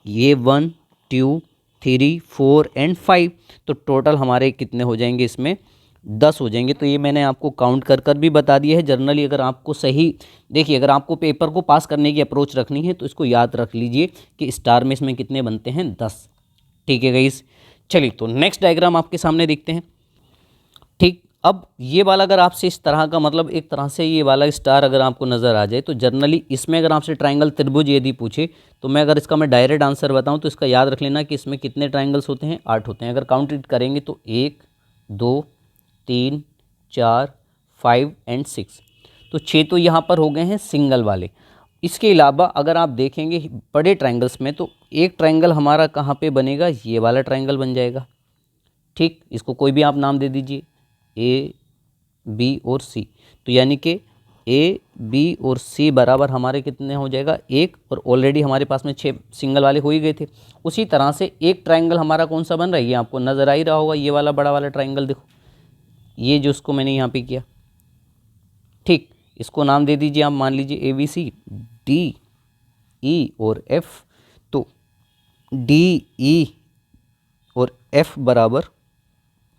ये 1 2 3 4 एंड 5। तो टोटल हमारे कितने हो जाएंगे, इसमें 10 हो जाएंगे। तो ये मैंने आपको काउंट कर कर भी बता दिया है। जनरली अगर आपको सही देखिए, अगर आपको पेपर को पास करने की अप्रोच रखनी है तो इसको याद रख लीजिए कि स्टार में इसमें कितने बनते हैं, 10, ठीक है गाइस। चलिए तो नेक्स्ट डायग्राम आपके सामने देखते हैं, ठीक। अब ये वाला अगर आपसे इस तरह का, मतलब एक तरह से ये वाला स्टार अगर आपको नज़र आ जाए, तो जनरली इसमें अगर आपसे ट्राइंगल त्रिभुज यदि पूछे, तो मैं अगर इसका मैं डायरेक्ट आंसर बताऊं तो इसका याद रख लेना कि इसमें कितने ट्राइंगल्स होते हैं, 8 होते हैं। अगर काउंट करेंगे तो 1 2 3 4 5 एंड 6, तो 6 तो यहाँ पर हो गए हैं सिंगल वाले। इसके अलावा अगर आप देखेंगे बड़े ट्राइंगल्स में, तो एक ट्राइंगल हमारा कहाँ पे बनेगा, ये वाला ट्राइंगल बन जाएगा, ठीक। इसको कोई भी आप नाम दे दीजिए, ए बी और सी। तो यानी कि ए बी और सी बराबर हमारे कितने हो जाएगा, 1, और ऑलरेडी हमारे पास में 6 सिंगल वाले हो ही गए थे। उसी तरह से एक ट्राइंगल हमारा कौन सा बन रहा है, ये आपको नज़र आ ही रहा होगा, ये वाला बड़ा वाला ट्राइंगल, देखो ये जो उसको मैंने यहाँ पे किया, ठीक। इसको नाम दे दीजिए आप, मान लीजिए A B C D E और एफ। तो डी ई और एफ बराबर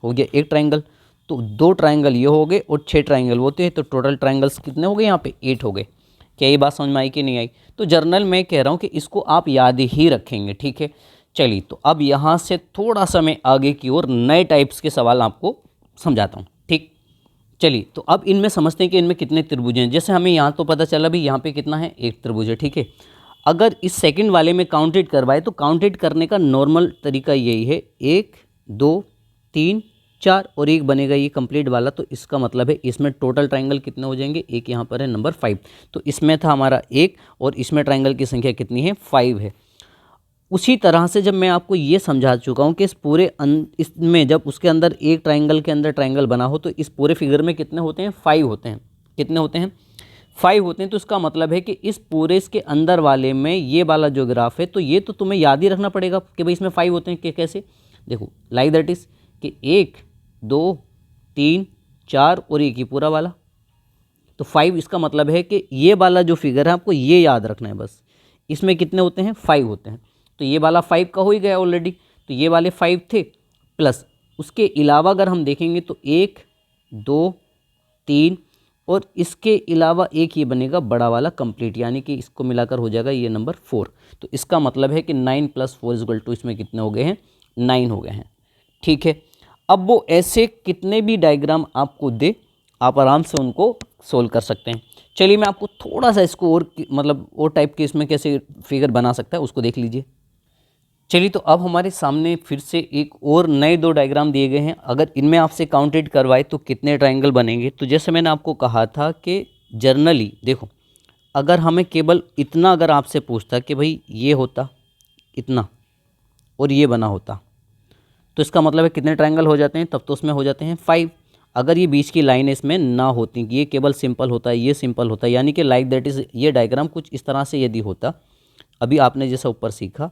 हो गया एक ट्राइंगल। तो 2 ट्राइंगल ये हो गए और 6 ट्राइंगल होते हैं, तो टोटल ट्राइंगल्स कितने हो गए यहाँ पे, 8 हो गए। क्या ये बात समझ में आई कि नहीं आई? तो जर्नल में कह रहा हूँ कि इसको आप याद ही रखेंगे, ठीक है। चलिए तो अब यहाँ से थोड़ा सा मैं आगे की ओर नए टाइप्स के सवाल आपको समझाता हूँ, ठीक। चलिए तो अब इनमें समझते हैं कि इनमें कितने त्रिभुज हैं। जैसे हमें यहाँ तो पता चला भी यहाँ पे कितना है, एक त्रिभुज है, ठीक है। अगर इस सेकंड वाले में काउंटेड करवाए तो काउंटेड करने का नॉर्मल तरीका यही है, 1 2 3 4 और एक बनेगा ये कंप्लीट वाला। तो इसका मतलब है इसमें टोटल ट्राइंगल कितने हो जाएंगे, एक यहाँ पर है नंबर 5, तो इसमें था हमारा 1 और इसमें ट्राइंगल की संख्या कितनी है, 5 है। उसी तरह से जब मैं आपको ये समझा चुका हूँ कि इस पूरे इसमें जब उसके अंदर एक ट्राइंगल के अंदर ट्राइंगल बना हो तो इस पूरे फिगर में कितने होते हैं, 5 होते हैं। कितने होते हैं, 5 होते हैं। तो इसका मतलब है कि इस पूरे इसके अंदर वाले में ये वाला जो ग्राफ है, तो ये तो तुम्हें याद ही रखना पड़ेगा कि भाई इसमें 5 होते हैं। कि कैसे, देखो लाइक दैट इज कि 1 2 3 4 और एक ही पूरा वाला, तो 5। इसका मतलब है कि ये वाला जो फिगर है आपको ये याद रखना है बस, इसमें कितने होते हैं, 5 होते हैं। तो ये वाला 5 का हो ही गया ऑलरेडी, तो ये वाले 5 थे, प्लस उसके अलावा अगर हम देखेंगे तो 1 2 3 और इसके अलावा एक ये बनेगा बड़ा वाला कंप्लीट, यानी कि इसको मिलाकर हो जाएगा ये नंबर 4। तो इसका मतलब है कि 9 + 4 = इसमें कितने हो गए हैं, 9 हो गए हैं, ठीक है। अब वो ऐसे कितने भी डायग्राम आपको दे, आप आराम से उनको सोल्व कर सकते हैं। चलिए मैं आपको थोड़ा सा इसको और मतलब और टाइप के इसमें कैसे फिगर बना सकता है उसको देख लीजिए। चलिए तो अब हमारे सामने फिर से एक और नए 2 डायग्राम दिए गए हैं। अगर इनमें आपसे काउंटेड करवाए तो कितने ट्राइंगल बनेंगे। तो जैसे मैंने आपको कहा था कि जर्नली देखो, अगर हमें केवल इतना अगर आपसे पूछता कि भाई ये होता इतना और ये बना होता, तो इसका मतलब है कितने ट्राइंगल हो जाते हैं, तब तो उसमें हो जाते हैं 5। अगर ये बीच की लाइन इसमें ना होती, ये केवल सिंपल होता है, ये सिंपल होता है, यानी कि लाइक दैट इज़ ये डायग्राम कुछ इस तरह से यदि होता, अभी आपने जैसा ऊपर सीखा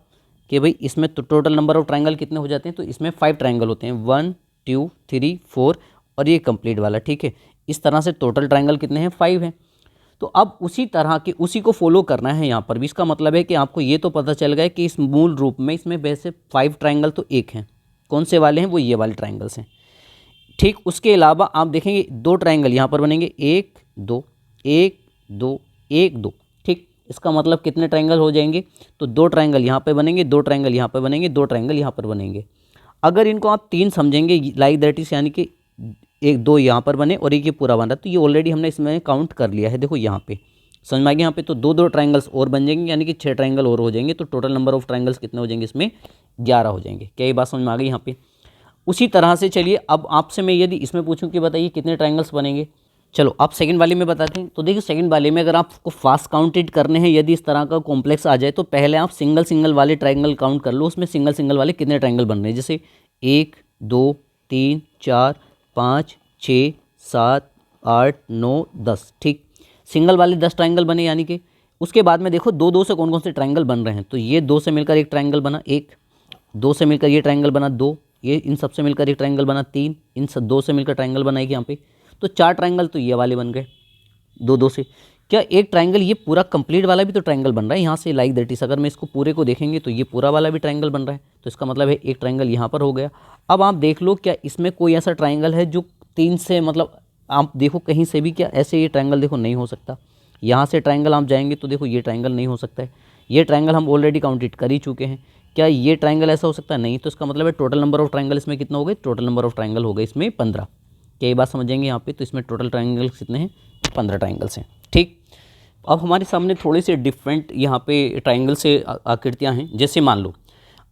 कि भाई इसमें तो टोटल नंबर ऑफ ट्राइंगल कितने हो जाते हैं, तो इसमें 5 ट्राइंगल होते हैं, 1 2 3 4 और ये कंप्लीट वाला, ठीक है। इस तरह से टोटल ट्राइंगल कितने हैं, 5 हैं। तो अब उसी तरह के उसी को फॉलो करना है यहाँ पर भी। इसका मतलब है कि आपको ये तो पता चल गया कि इस मूल रूप में इसमें वैसे 5 ट्राइंगल तो एक हैं। कौन से वाले हैं? वो ये वाले ट्राइंगल्स हैं। ठीक, उसके अलावा आप देखेंगे 2 ट्राइंगल यहाँ पर बनेंगे, 1 2 1 2 1 2। ठीक, इसका मतलब कितने ट्राइंगल हो जाएंगे? तो 2 ट्राइंगल यहाँ पे बनेंगे, 2 ट्राइंगल यहाँ पे बनेंगे, 2 ट्राइंगल यहाँ पर बनेंगे। अगर इनको आप 3 समझेंगे लाइक दैट इज, यानी कि 1 2 यहाँ पर बने और एक ये पूरा बन रहा, तो ये ऑलरेडी हमने इसमें काउंट कर लिया है। देखो यहाँ पे समझ में आ गया। यहाँ पे तो 2 2 ट्राइंगल्स और बन जाएंगे, यानी कि 6 ट्राइंगल और हो जाएंगे। तो टोटल नंबर ऑफ ट्राइंगल्स कितने हो जाएंगे? इसमें 11 हो जाएंगे। क्या ये बात समझ में आ गई यहाँ पे? उसी तरह से चलिए अब आपसे मैं यदि इसमें पूछूं कि बताइए कितने ट्राइंगल्स बनेंगे। चलो आप सेकंड वाले में बताते हैं। तो देखिए सेकंड वाले में अगर आपको फास्ट काउंटेड करने हैं, यदि इस तरह का कॉम्प्लेक्स आ जाए, तो पहले आप सिंगल सिंगल वाले ट्राइंगल काउंट कर लो, उसमें सिंगल सिंगल वाले कितने ट्राइंगल बन रहे हैं। जैसे 1 2 3 4 5 6 7 8 9 10। ठीक, सिंगल वाले 10 ट्राइंगल बने, यानी कि उसके बाद में देखो 2 2 से कौन कौन से ट्राइंगल बन रहे हैं। तो ये 2 से मिलकर एक ट्राइंगल बना 1, 2 से मिलकर ये ट्राइंगल बना 2, ये इन सब से मिलकर एक ट्राइंगल बना 3, इन सब 2 से मिलकर ट्राइंगल बना एक यहाँ पे। तो 4 ट्राइंगल तो ये वाले बन गए 2 2 से। क्या एक ट्राइंगल ये पूरा कंप्लीट वाला भी तो ट्राइंगल बन रहा है यहाँ से लाइक दैट इज। अगर मैं इसको पूरे को देखेंगे तो ये पूरा वाला भी ट्राइंगल बन रहा है, तो इसका मतलब है एक ट्राइंगल यहाँ पर हो गया। अब आप देख लो क्या इसमें कोई ऐसा ट्राइंगल है जो 3 से, मतलब आप देखो कहीं से भी क्या ऐसे ये ट्राइंगल देखो नहीं हो सकता। यहाँ से ट्राइंगल आप जाएंगे तो देखो ये ट्राइंगल नहीं हो सकता है। ये ट्राइंगल हम ऑलरेडी काउंटेड कर ही चुके हैं। क्या ये ट्राइंगल ऐसा हो सकता है? नहीं। तो इसका मतलब है टोटल नंबर ऑफ ट्राइंगल इसमें कितना हो गए? टोटल नंबर ऑफ ट्राइंगल हो गए इसमें 15। क्या ये बात समझेंगे यहाँ पे? तो इसमें टोटल ट्राइंगल कितने हैं? 15 ट्राइंगल्स हैं। ठीक, अब हमारे सामने थोड़े से डिफरेंट यहाँ पे ट्राइंगल से आकृतियाँ हैं। जैसे मान लो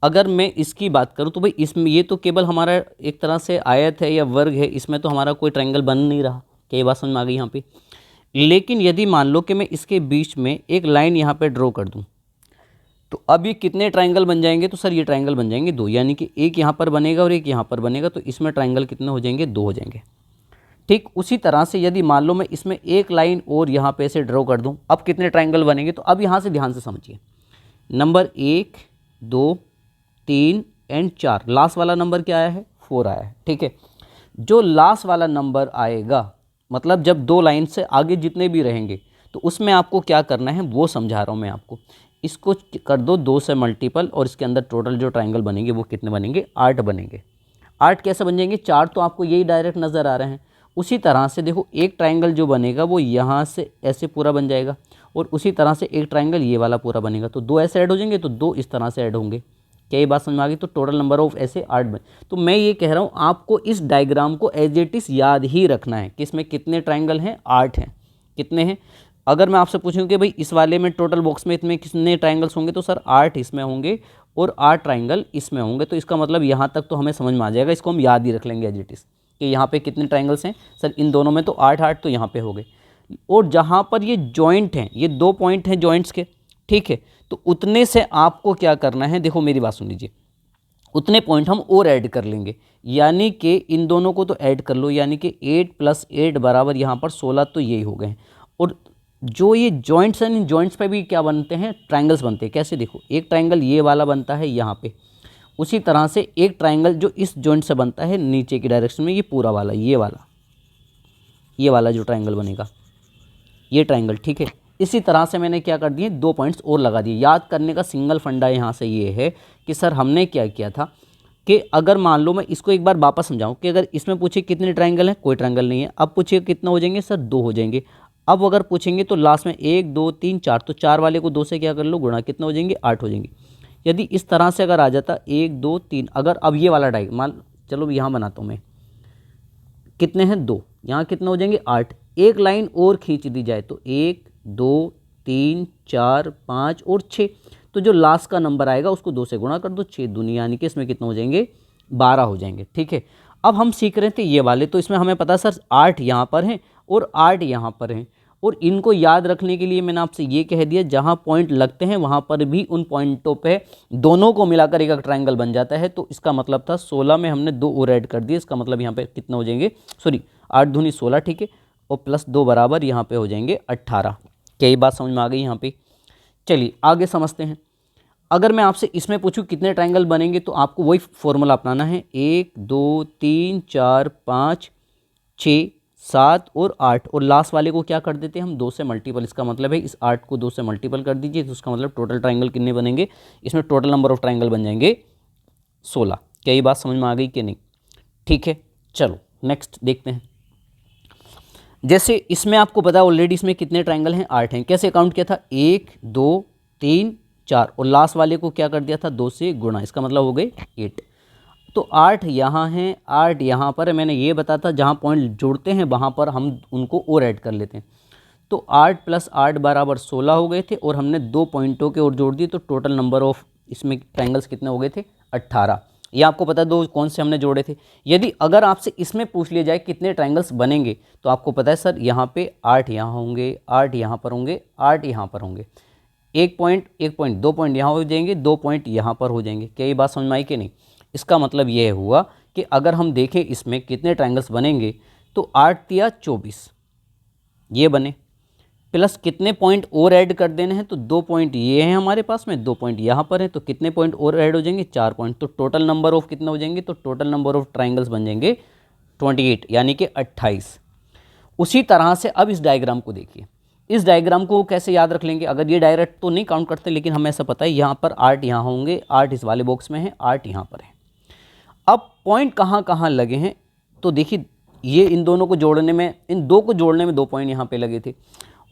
अगर मैं इसकी बात करूँ तो भाई इसमें ये तो केवल हमारा एक तरह से आयत है या वर्ग है, इसमें तो हमारा कोई ट्राइंगल बन नहीं रहा। क्या ये बात समझ में आ गई यहाँ पे? लेकिन यदि मान लो कि मैं इसके बीच में एक लाइन यहाँ पे ड्रॉ कर दूँ, तो अब ये कितने ट्राइंगल बन जाएंगे? तो सर ये ट्राइंगल बन जाएंगे 2, यानी कि एक यहाँ पर बनेगा और एक यहाँ पर बनेगा। तो इसमें ट्राइंगल कितने हो जाएंगे? 2 हो जाएंगे। ठीक, उसी तरह से यदि मान लो मैं इसमें एक लाइन और यहाँ पे ऐसे ड्रॉ कर दूँ, अब कितने ट्राइंगल बनेंगे? तो अब यहाँ से ध्यान से समझिए। नंबर 1 2 3 एंड 4, लास्ट वाला नंबर क्या आया है? 4 आया है। ठीक है, जो लास्ट वाला नंबर आएगा, मतलब जब 2 लाइन से आगे जितने भी रहेंगे, तो उसमें आपको क्या करना है वो समझा रहा हूँ मैं आपको। इसको कर दो 2 से मल्टीपल और इसके अंदर टोटल जो ट्राइंगल बनेंगे वो कितने बनेंगे? 8 बनेंगे। 8 कैसे बन जाएंगे? 4 तो आपको यही डायरेक्ट नज़र आ रहे हैं। उसी तरह से देखो एक ट्राइंगल जो बनेगा वो यहाँ से ऐसे पूरा बन जाएगा और उसी तरह से एक ट्राइंगल ये वाला पूरा बनेगा। तो 2 ऐसे ऐड हो जाएंगे तो 2 इस तरह से ऐड होंगे। क्या ये बात समझ में आ गई? तो टोटल नंबर ऑफ ऐसे 8 बने। तो मैं ये कह रहा हूँ आपको इस डायग्राम को एज इट इज़ याद ही रखना है कि इसमें कितने ट्राइंगल हैं? 8 हैं। कितने हैं? अगर मैं आपसे पूछूं कि भाई इस वाले में टोटल बॉक्स में इतने कितने ट्राइंगल्स होंगे, तो सर 8 इसमें होंगे और 8 ट्राइंगल इसमें होंगे। तो इसका मतलब यहाँ तक तो हमें समझ में आ जाएगा, इसको हम याद ही रख लेंगे एज इट इज़ कि यहाँ पे कितने ट्राइंगल्स हैं। सर इन दोनों में तो 8 8 तो यहाँ पे हो गए, और जहाँ पर ये जॉइंट हैं, ये 2 पॉइंट हैं जॉइंट्स के, ठीक है, तो उतने से आपको क्या करना है? देखो मेरी बात सुन लीजिए, उतने पॉइंट हम और ऐड कर लेंगे, यानी कि इन दोनों को तो ऐड कर लो, यानी कि 8 + 8 बराबर यहाँ पर 16, तो यही हो गए। और जो ये जॉइंट्स हैं, इन जॉइंट्स पे भी क्या बनते हैं? ट्राइंगल्स बनते हैं। कैसे? देखो एक ट्राइंगल ये वाला बनता है यहाँ पे, उसी तरह से एक ट्राइंगल जो इस जॉइंट से बनता है नीचे की डायरेक्शन में, ये पूरा वाला, ये वाला जो ट्राइंगल बनेगा, ये ट्राइंगल, ठीक है। इसी तरह से मैंने क्या कर दिए? 2 पॉइंट्स और लगा दिए। याद करने का सिंगल फंडा यहाँ से ये है कि सर हमने क्या किया था कि अगर मान लो मैं इसको एक बार वापस समझाऊं कि अगर इसमें पूछे कितने ट्राइंगल हैं, कोई ट्राइंगल नहीं है। अब पूछिए कितना हो जाएंगे? सर 2 हो जाएंगे। अब अगर पूछेंगे तो लास्ट में 1 2 3 4, तो 4 वाले को 2 से क्या कर लो? गुणा, कितना हो जाएंगे? 8 हो जाएंगे। यदि इस तरह से अगर आ जाता 1 2 3, अगर अब ये वाला मान चलो यहाँ बनाता हूँ मैं, कितने हैं? 2, यहाँ कितना हो जाएंगे? 8। एक लाइन और खींच दी जाए तो 1 2 3 4 5 और 6, तो जो लास्ट का नंबर आएगा उसको 2 से गुणा कर दो, 6 दूनी, यानी कि इसमें कितना हो जाएंगे? 12 हो जाएंगे। ठीक है, अब हम सीख रहे थे ये वाले, तो इसमें हमें पता सर 8 यहाँ पर हैं और 8 यहाँ पर हैं, और इनको याद रखने के लिए मैंने आपसे ये कह दिया जहाँ पॉइंट लगते हैं वहाँ पर भी उन पॉइंटों पे दोनों को मिलाकर एक ट्राइंगल बन जाता है। तो इसका मतलब था 16 में हमने 2 और ऐड कर दिए, इसका मतलब यहाँ पे कितना हो जाएंगे? सॉरी 8 दूनी 16, ठीक है, और प्लस 2 बराबर यहाँ पे हो जाएंगे 18। क्या ये बात समझ में आ गई यहाँ पे? चलिए आगे समझते हैं। अगर मैं आपसे इसमें पूछूं कितने ट्राइंगल बनेंगे, तो आपको वही फॉर्मूला अपनाना है, 1 2 3 4 5 6 7 और 8, और लास्ट वाले को क्या कर देते हैं हम 2 से मल्टीपल। इसका मतलब है इस 8 को 2 से मल्टीपल कर दीजिए, तो उसका मतलब टोटल ट्राइंगल कितने बनेंगे, इसमें टोटल नंबर ऑफ ट्राइंगल बन जाएंगे 16। क्या ये बात समझ में आ गई कि नहीं? ठीक है, चलो नेक्स्ट देखते हैं। जैसे इसमें आपको पता है ऑलरेडी इसमें कितने ट्राइंगल हैं, 8 हैं। कैसे काउंट किया था, 1 2 3 4, और लास्ट वाले को क्या कर दिया था 2 से गुणा, इसका मतलब हो गए 8। तो 8 यहाँ हैं, 8 यहाँ पर है। मैंने ये बताया था जहाँ पॉइंट जोड़ते हैं वहाँ पर हम उनको और ऐड कर लेते हैं। तो 8 + 8 बराबर 16 हो गए थे, और हमने 2 पॉइंटों के और जोड़ दिए, तो टोटल नंबर ऑफ इसमें ट्राइंगल्स कितने हो गए थे, 18। ये आपको पता है 2 कौन से हमने जोड़े थे। यदि अगर आपसे इसमें पूछ लिया जाए कितने ट्राइंगल्स बनेंगे, तो आपको पता है सर यहाँ पे 8 यहाँ होंगे, 8 यहाँ पर होंगे, 8 यहाँ पर होंगे, 1 पॉइंट 2 पॉइंट यहाँ हो जाएंगे, 2 पॉइंट यहाँ पर हो जाएंगे। क्या ये बात समझ में आई कि नहीं? इसका मतलब ये हुआ कि अगर हम देखें इसमें कितने ट्राइंगल्स बनेंगे, तो 8 × 24 ये बने, प्लस कितने पॉइंट और ऐड कर देने हैं, तो 2 पॉइंट ये हैं हमारे पास में, 2 पॉइंट यहाँ पर हैं, तो कितने पॉइंट और ऐड हो जाएंगे, 4 पॉइंट। तो टोटल नंबर ऑफ कितने हो जाएंगे, तो टोटल नंबर ऑफ ट्राइंगल्स बन जाएंगे 28, यानी कि 28। उसी तरह से अब इस डायग्राम को देखिए। इस डायग्राम को कैसे याद रख लेंगे, अगर ये डायरेक्ट तो नहीं काउंट करते, लेकिन हमें ऐसा पता है यहाँ पर 8 यहाँ होंगे, 8 इस वाले बॉक्स में है, 8 यहाँ पर है। अब पॉइंट कहाँ कहाँ लगे हैं, तो देखिए ये इन दोनों को जोड़ने में, इन 2 को जोड़ने में 2 पॉइंट यहाँ पे लगे थे,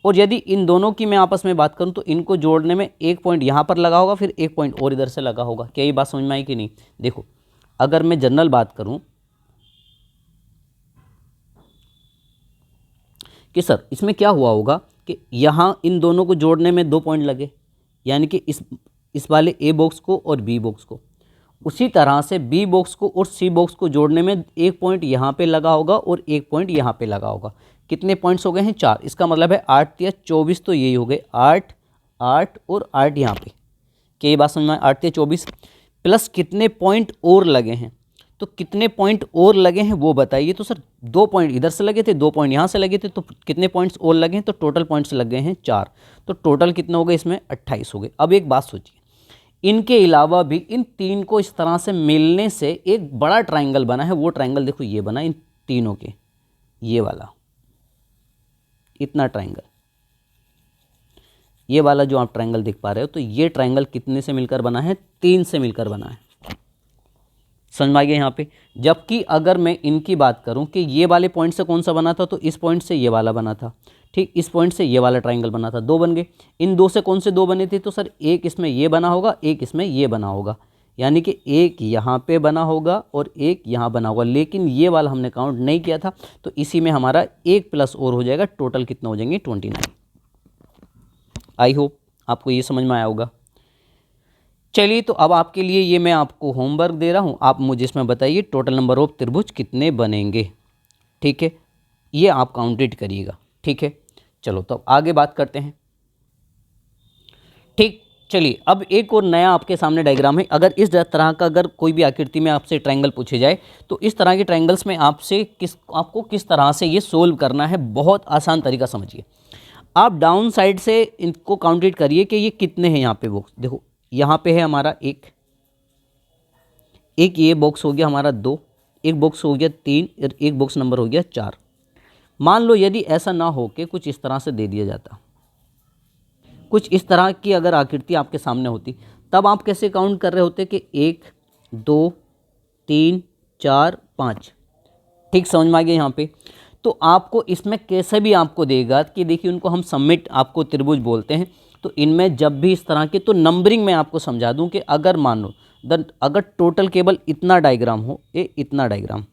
और यदि इन दोनों की मैं आपस में बात करूं तो इनको जोड़ने में 1 पॉइंट यहाँ पर लगा होगा, फिर 1 पॉइंट और इधर से लगा होगा। क्या ये बात समझ में आई कि नहीं? देखो अगर मैं जनरल बात करूं कि सर इसमें क्या हुआ होगा कि यहाँ इन दोनों को जोड़ने में 2 पॉइंट लगे, यानी कि इस वाले ए बॉक्स को और बी बॉक्स को, उसी तरह से बी बॉक्स को और सी बॉक्स को जोड़ने में 1 पॉइंट यहाँ पे लगा होगा और 1 पॉइंट यहाँ पे लगा होगा। कितने पॉइंट्स हो गए हैं, 4। इसका मतलब है 8 × 24, तो यही हो गए 8, 8 और 8 यहाँ पे। क्या ये बात समझ में? 8 × 24 प्लस कितने पॉइंट और लगे हैं, तो कितने पॉइंट और लगे हैं वो बताइए। तो सर 2 पॉइंट इधर से लगे थे, 2 पॉइंट यहाँ से लगे थे, तो कितने पॉइंट्स और लगे हैं, तो टोटल पॉइंट्स लग गए हैं 4। तो टोटल कितने हो गए इसमें, 28 हो गए। अब एक बात सोचिए, इनके अलावा भी इन 3 को इस तरह से मिलने से एक बड़ा ट्राइंगल बना है। वो ट्राइंगल देखो ये बना इन तीनों के, ये वाला इतना ट्राइंगल, ये वाला जो आप ट्राइंगल देख पा रहे हो, तो ये ट्राइंगल कितने से मिलकर बना है, 3 से मिलकर बना है। समझ में आ गया यहाँ पे? जबकि अगर मैं इनकी बात करूं कि ये वाले पॉइंट से कौन सा बना था, तो इस पॉइंट से ये वाला बना था, ठीक, इस पॉइंट से ये वाला ट्राइंगल बना था, 2 बन गए। इन 2 से कौन से 2 बने थे, तो सर एक इसमें ये बना होगा, एक इसमें ये बना होगा, यानी कि एक यहाँ पे बना होगा और एक यहाँ बना होगा, लेकिन ये वाला हमने काउंट नहीं किया था, तो इसी में हमारा 1 प्लस और हो जाएगा। टोटल कितना हो जाएंगे, 29। आई होप आपको ये समझ में आया होगा। चलिए, तो अब आपके लिए ये मैं आपको होमवर्क दे रहा हूँ, आप मुझे इसमें बताइए टोटल नंबर ऑफ त्रिभुज कितने बनेंगे। ठीक है, ये आप काउंटेड करिएगा। ठीक है, चलो तो आगे बात करते हैं। ठीक, चलिए अब एक और नया आपके सामने डायग्राम है। अगर इस तरह का अगर कोई भी आकृति में आपसे ट्रायंगल पूछे जाए, तो इस तरह के ट्रायंगल्स में आपको किस तरह से ये सोल्व करना है, बहुत आसान तरीका समझिए। आप डाउन साइड से इनको काउंटेड करिए कि ये कितने हैं यहाँ पे बॉक्स। देखो यहाँ पे है हमारा एक ये बॉक्स हो गया हमारा 2, एक बॉक्स हो गया 3 और एक बॉक्स नंबर हो गया 4। मान लो यदि ऐसा ना हो कि कुछ इस तरह से दे दिया जाता, कुछ इस तरह की अगर आकृति आपके सामने होती, तब आप कैसे काउंट कर रहे होते कि 1 2 3 4 5। ठीक, समझ में आ गया यहाँ पे? तो आपको इसमें कैसे भी आपको देगा कि देखिए उनको हम समिट आपको त्रिभुज बोलते हैं। तो इनमें जब भी इस तरह के, तो नंबरिंग में आपको समझा दूं कि अगर मान लो अगर टोटल केवल इतना डायग्राम हो, इतना डायग्राम,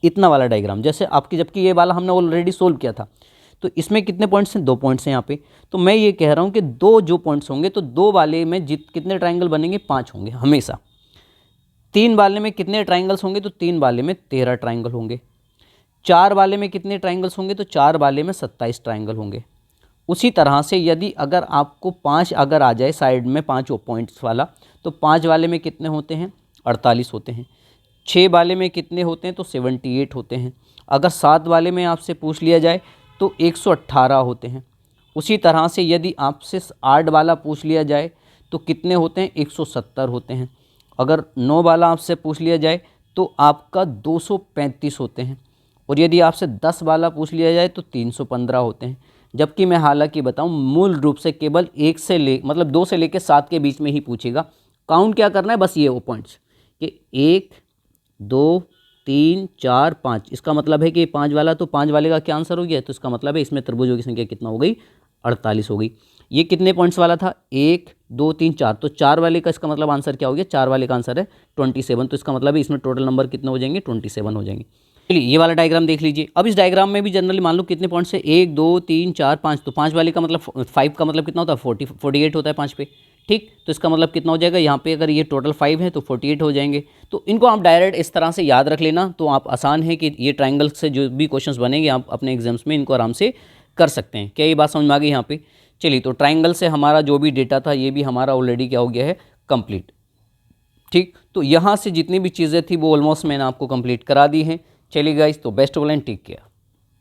इतना वाला डायग्राम, जैसे आपकी, जबकि ये वाला हमने ऑलरेडी सोल्व किया था, तो इसमें कितने पॉइंट्स हैं, 2 पॉइंट्स हैं यहाँ पे। तो मैं ये कह रहा हूँ कि 2 जो पॉइंट्स होंगे, तो 2 वाले में कितने ट्राइंगल बनेंगे, 5 होंगे हमेशा। 3 वाले में कितने ट्राइंगल्स होंगे, तो 3 वाले में 13 ट्राइंगल होंगे। 4 वाले में कितने ट्राइंगल्स होंगे, तो 4 वाले में 27 ट्राइंगल होंगे। उसी तरह से यदि अगर आपको 5 अगर आ जाए साइड में 5 पॉइंट्स वाला, तो 5 वाले में कितने होते हैं, 48 होते हैं। 6 वाले में कितने होते हैं, तो 78 होते हैं। अगर 7 वाले में आपसे पूछ लिया जाए तो 118 होते हैं। उसी तरह से यदि आपसे 8 वाला पूछ लिया जाए तो कितने होते हैं, 170 होते हैं। अगर 9 वाला आपसे पूछ लिया जाए तो आपका 235 होते हैं। और यदि आपसे 10 वाला पूछ लिया जाए तो 315 होते हैं। जबकि मैं हालांकि बताऊं मूल रूप से केवल 1 से मतलब 2 से लेकर 7 के बीच में ही पूछेगा। काउंट क्या करना है, बस ये वो पॉइंट्स कि 1 2 3 4 5, इसका मतलब है कि 5 वाला, तो 5 वाले का क्या आंसर हो गया, तो इसका मतलब है इसमें त्रिभुजों की संख्या कितना हो गई, 48 हो गई। ये कितने पॉइंट्स वाला था, 1 2 3 4, तो 4 वाले का इसका मतलब आंसर क्या हो गया, 4 वाले का आंसर है 27, तो इसका मतलब है इसमें टोटल नंबर कितने हो जाएंगे, 27 हो जाएंगे। चलिए ये वाला डायग्राम देख लीजिए। अब इस डायग्राम में भी जनरली मान लो कितने पॉइंट्स है, 1 2 3 4 5, तो 5 वाले का मतलब 5 का मतलब कितना होता है, 48 होता है 5 पे, ठीक। तो इसका मतलब कितना हो जाएगा, यहाँ पे अगर ये टोटल 5 है तो 48 हो जाएंगे। तो इनको आप डायरेक्ट इस तरह से याद रख लेना, तो आप आसान है कि ये ट्राइंगल से जो भी क्वेश्चंस बनेंगे आप अपने एग्जाम्स में इनको आराम से कर सकते हैं। क्या ये बात समझ में आ गई यहाँ पे। चलिए तो ट्राइंगल से हमारा जो भी डेटा था ये भी हमारा ऑलरेडी क्या हो गया है, कंप्लीट, ठीक। तो यहाँ से जितनी भी चीज़ें थी वो ऑलमोस्ट मैंने आपको कंप्लीट करा दी हैं। चलिए गाइस, तो best of luck and take care.